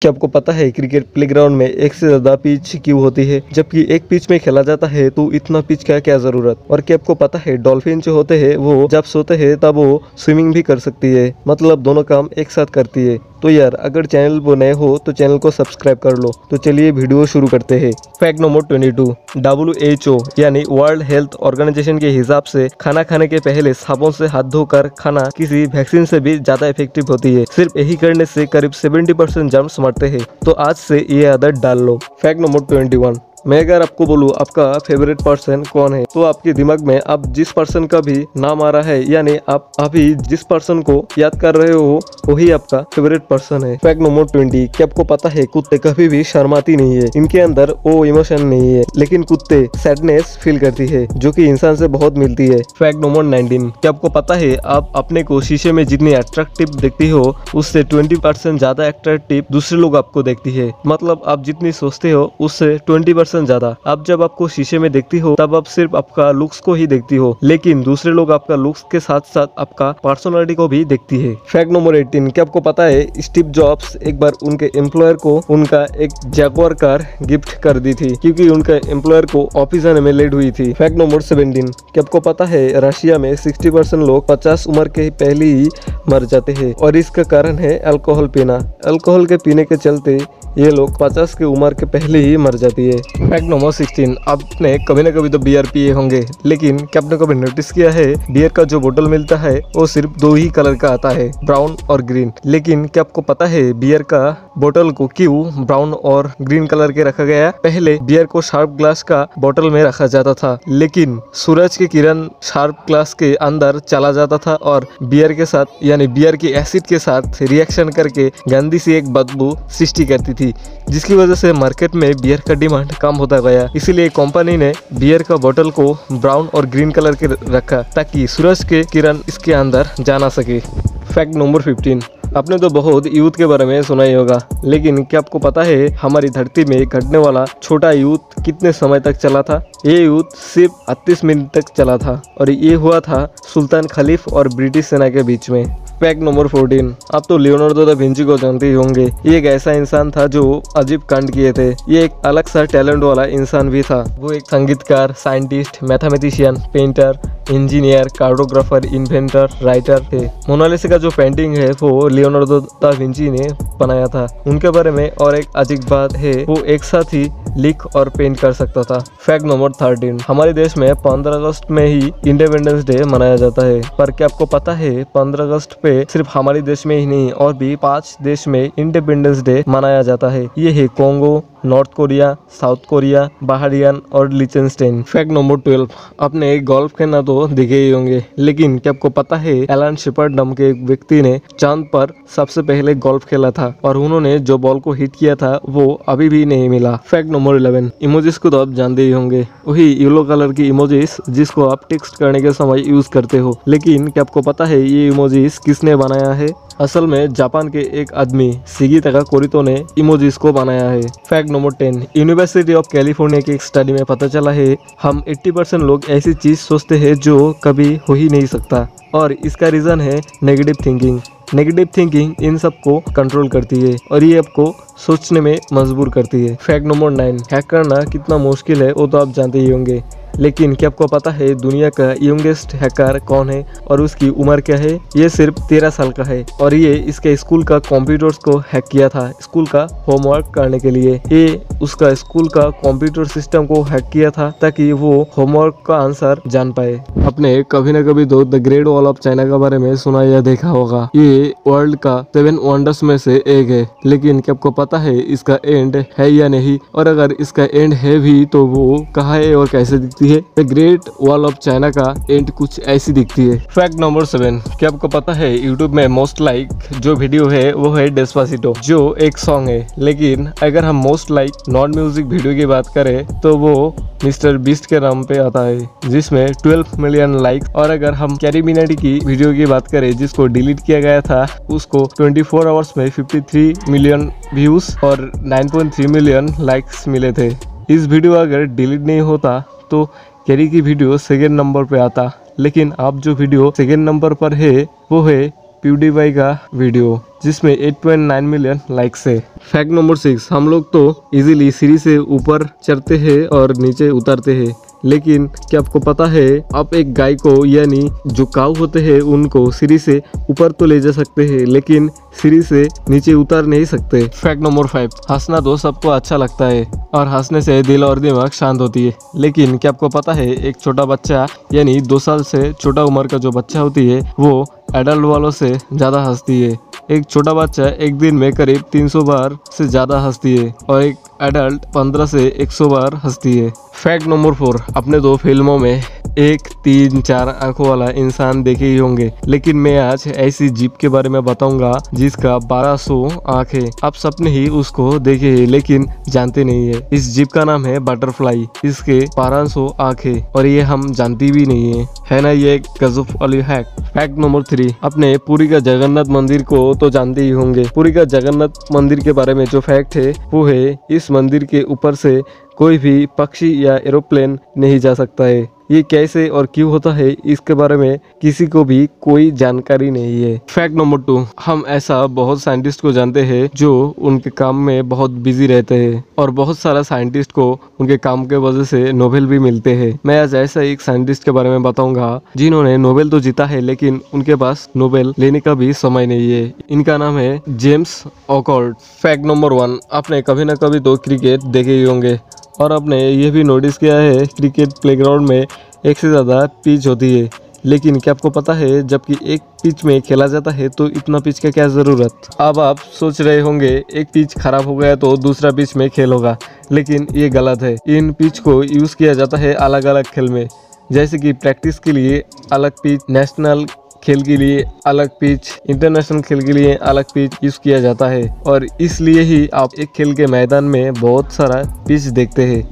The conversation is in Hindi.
क्या आपको पता है क्रिकेट प्लेग्राउंड में एक से ज्यादा पिच क्यों होती है, जबकि एक पिच में खेला जाता है तो इतना पिच का क्या जरूरत। और क्या आपको पता है डॉल्फिन जो होते हैं वो जब सोते हैं तब वो स्विमिंग भी कर सकती है, मतलब दोनों काम एक साथ करती है। तो यार अगर चैनल पर नए हो तो चैनल को सब्सक्राइब कर लो। तो चलिए वीडियो शुरू करते हैं। फैक्ट नंबर 22, WHO यानी वर्ल्ड हेल्थ ऑर्गेनाइजेशन के हिसाब से खाना खाने के पहले साबुन से हाथ धोकर खाना किसी वैक्सीन से भी ज्यादा इफेक्टिव होती है। सिर्फ यही करने से करीब 70% जर्म्स मरते हैं। तो आज से ये आदत डाल लो। फैक्ट नंबर 21, मैं अगर आपको बोलूँ आपका फेवरेट पर्सन कौन है तो आपके दिमाग में आप जिस पर्सन का भी नाम आ रहा है, यानी आप अभी जिस पर्सन को याद कर रहे हो वही आपका फेवरेट पर्सन है। फैक्ट नंबर 20, क्या आपको पता है कुत्ते कभी भी शर्माती नहीं है, इनके अंदर वो इमोशन नहीं है, लेकिन कुत्ते सैडनेस फील करती है जो कि इंसान से बहुत मिलती है। फैक्ट नंबर 19, क्या आपको पता है आप अपने को शीशे में जितनी अट्रैक्टिव देखती हो उससे 20% ज्यादा अट्रैक्टिव दूसरे लोग आपको देखती है। मतलब आप जितनी सोचते हो उससे 20% ज्यादा। अब जब आपको शीशे में देखती हो तब आप सिर्फ आपका लुक्स को ही देखती हो, लेकिन दूसरे लोग आपका लुक्स के साथ साथ आपका पर्सनालिटी को भी देखती है। फैक्ट नंबर 18, क्या आपको पता है स्टीव जॉब्स एक बार उनके एम्प्लॉयर को उनका एक जैगुआर कार गिफ्ट कर दी थी क्योंकि उनका एम्प्लॉयर को ऑफिस आने में लेट हुई थी। फैक्ट नंबर 17, क्या आपको पता है रशिया में 60% लोग 50 उम्र के पहले ही मर जाते हैं और इसका कारण है अल्कोहल पीना। अल्कोहल के पीने के चलते ये लोग 50 की उम्र के पहले ही मर जाती है। फैक्ट नंबर 16, आपने कभी ना कभी तो बियर पिए होंगे, लेकिन क्या आपने कभी नोटिस किया है बियर का जो बोतल मिलता है वो सिर्फ 2 ही कलर का आता है, ब्राउन और ग्रीन। लेकिन क्या आपको पता है बियर का बोतल को क्यों ब्राउन और ग्रीन कलर के रखा गया? पहले बियर को शार्प ग्लास का बोतल में रखा जाता था, लेकिन सूरज की किरण शार्प ग्लास के अंदर चला जाता था और बियर के साथ यानी बियर की एसिड के साथ रिएक्शन करके गंदी सी एक बदबू सृष्टि करती थी, जिसकी वजह से मार्केट में बियर का डिमांड कम होता गया। इसीलिए कंपनी ने बियर का बोतल को ब्राउन और ग्रीन कलर के रखा ताकि सूरज के किरण इसके अंदर जा ना सके। फैक्ट नंबर 15, आपने तो बहुत युद्ध के बारे में सुना ही होगा, लेकिन क्या आपको पता है हमारी धरती में घटने वाला छोटा युद्ध कितने समय तक चला था? ये युद्ध सिर्फ 38 मिनट तक चला था और ये हुआ था सुल्तान खलीफ और ब्रिटिश सेना के बीच में। फैक्ट नंबर 14, आप तो लियोनार्डो दा विंची को जानते ही होंगे। ये एक ऐसा इंसान था जो अजीब कांड किए थे। ये एक अलग सा टैलेंट वाला इंसान भी था। वो एक संगीतकार, scientist, mathematician, painter, engineer, cartographer, inventor, writer थे। मोनालिसा का जो पेंटिंग है वो लियोनार्डो दा विंची ने बनाया था। उनके बारे में और एक अजीब बात है, वो एक साथ ही लिख और पेंट कर सकता था। फैक्ट नंबर 13, हमारे देश में 15 अगस्त में ही इंडिपेंडेंस डे मनाया जाता है, पर क्या आपको पता है 15 अगस्त पे सिर्फ हमारे देश में ही नहीं और भी 5 देश में इंडिपेंडेंस डे मनाया जाता है। ये है Congo, north Korea, south Korea, Bahrain और लिचेनस्टाइन। फैक्ट नंबर 12, आपने गोल्फ खेलना तो देखे ही होंगे, लेकिन क्या आपको पता है एलन शेपर्ड नाम के एक व्यक्ति ने चांद पर सबसे पहले गोल्फ खेला था और उन्होंने जो बॉल को हिट किया था वो अभी भी नहीं मिला। फैक्ट नंबर 11, इमोजीज को तो आप जानते ही होंगे, वही येलो कलर की इमोजीज जिसको आप टेक्स्ट करने के समय यूज करते हो। लेकिन क्या आपको पता है ये इमोजीज किसने बनाया है? असल में जापान के एक आदमी सिगी ताकाकोरितो ने इमोजीज को बनाया है। Fact number 10, university of California की एक स्टडी में पता चला है हम 80% लोग ऐसी चीज सोचते हैं जो कभी हो ही नहीं सकता और इसका रीजन है negative thinking. Negative thinking in सब को कंट्रोल करती है और ये आपको सोचने में मजबूर करती है। फैक्ट नंबर 9, हैक करना कितना मुश्किल है वो तो आप जानते ही होंगे, लेकिन क्या आपको पता है दुनिया का यंगेस्ट हैकर कौन है और उसकी उम्र क्या है? ये सिर्फ 13 साल का है और ये इसके स्कूल का कंप्यूटर्स को हैक किया था स्कूल का होमवर्क करने के लिए। ये उसका स्कूल का कंप्यूटर सिस्टम को हैक किया था ताकि वो होमवर्क का आंसर जान पाए। आपने कभी न कभी तो the great wall of China के बारे में सुना या देखा होगा। ये वर्ल्ड का 7 वंडर्स में से एक है, लेकिन क्या आपको पता है इसका एंड है या नहीं? और अगर इसका एंड है भी तो वो कहाँ है और कैसे दिखती है? The great wall of China का एंड कुछ ऐसी दिखती है। फैक्ट नंबर 7, क्या आपको पता है यूट्यूब में मोस्ट लाइक जो वीडियो है वो है डेस्पासितो, जो एक सॉन्ग है। लेकिन अगर हम most like non music video की बात करें तो वो मिस्टर बीस्ट के नाम पे आता है जिसमें 12 मिलियन लाइक। और अगर हम कैरी मिनाटी की वीडियो की बात करें जिसको डिलीट किया गया था, उसको 24 आवर्स में 53 मिलियन व्यूज और 9.3 मिलियन लाइक्स मिले थे। इस वीडियो अगर डिलीट नहीं होता तो कैरी की वीडियो सेकेंड नंबर पे आता, लेकिन अब जो वीडियो सेकेंड नंबर पर है वो है PewDiePie का वीडियो जिसमें 8.9 मिलियन लाइक्स है। फैक्ट नंबर 6, हम लोग तो इजीली सीढ़ी से ऊपर चढ़ते हैं और नीचे उतरते हैं, लेकिन क्या आपको पता है आप एक गाय को यानी जो काऊ होते हैं उनको सीढ़ी से ऊपर तो ले जा सकते हैं लेकिन सीढ़ी से नीचे उतार नहीं सकते। फैक्ट नंबर 5, हंसना तो सबको अच्छा लगता है और हंसने से दिल और दिमाग शांत होती है, लेकिन क्या आपको पता है एक छोटा बच्चा यानी 2 साल से छोटा उम्र का जो बच्चा होती है वो एडल्ट वालों से ज़्यादा हंसती है। एक छोटा बच्चा एक दिन में करीब 300 बार से ज़्यादा हंसती है और एक एडल्ट 15 से 100 बार हंसती है। फैक्ट नंबर 4, अपने 2 फिल्मों में 1, 3, 4 आंखों वाला इंसान देखे ही होंगे, लेकिन मैं आज ऐसी जीप के बारे में बताऊंगा जिसका 1200 आँख है। आप सबने ही उसको देखे है लेकिन जानते नहीं है। इस जीप का नाम है बटरफ्लाई। इसके 1200 आँख है और ये हम जानती भी नहीं है ना। ये एक गजब वाली हैक। फैक्ट नंबर 3, अपने पुरी का जगन्नाथ मंदिर को तो जानते ही होंगे। पुरी का जगन्नाथ मंदिर के बारे में जो फैक्ट है वो है इस मंदिर के ऊपर से कोई भी पक्षी या एरोप्लेन नहीं जा सकता है। ये कैसे और क्यों होता है इसके बारे में किसी को भी कोई जानकारी नहीं है। फैक्ट नंबर 2, हम ऐसा बहुत साइंटिस्ट को जानते हैं जो उनके काम में बहुत बिजी रहते हैं और बहुत सारा साइंटिस्ट को उनके काम के वजह से नोबेल भी मिलते हैं। मैं आज ऐसा एक साइंटिस्ट के बारे में बताऊंगा जिन्होंने नोबेल तो जीता है लेकिन उनके पास नोबेल लेने का भी समय नहीं है। इनका नाम है जेम्स ऑकॉर्ड। फैक्ट नंबर 1, आपने कभी ना कभी तो क्रिकेट देखे ही होंगे और आपने ये भी नोटिस किया है क्रिकेट प्लेग्राउंड में एक से ज़्यादा पिच होती है, लेकिन क्या आपको पता है जबकि एक पिच में खेला जाता है तो इतना पिच का क्या ज़रूरत। अब आप सोच रहे होंगे एक पिच खराब हो गया तो दूसरा पिच में खेल होगा, लेकिन ये गलत है। इन पिच को यूज़ किया जाता है अलग अलग खेल में, जैसे कि प्रैक्टिस के लिए अलग पिच, नेशनल खेल के लिए अलग पिच, इंटरनेशनल खेल के लिए अलग पिच यूज किया जाता है और इसलिए ही आप एक खेल के मैदान में बहुत सारा पिच देखते हैं।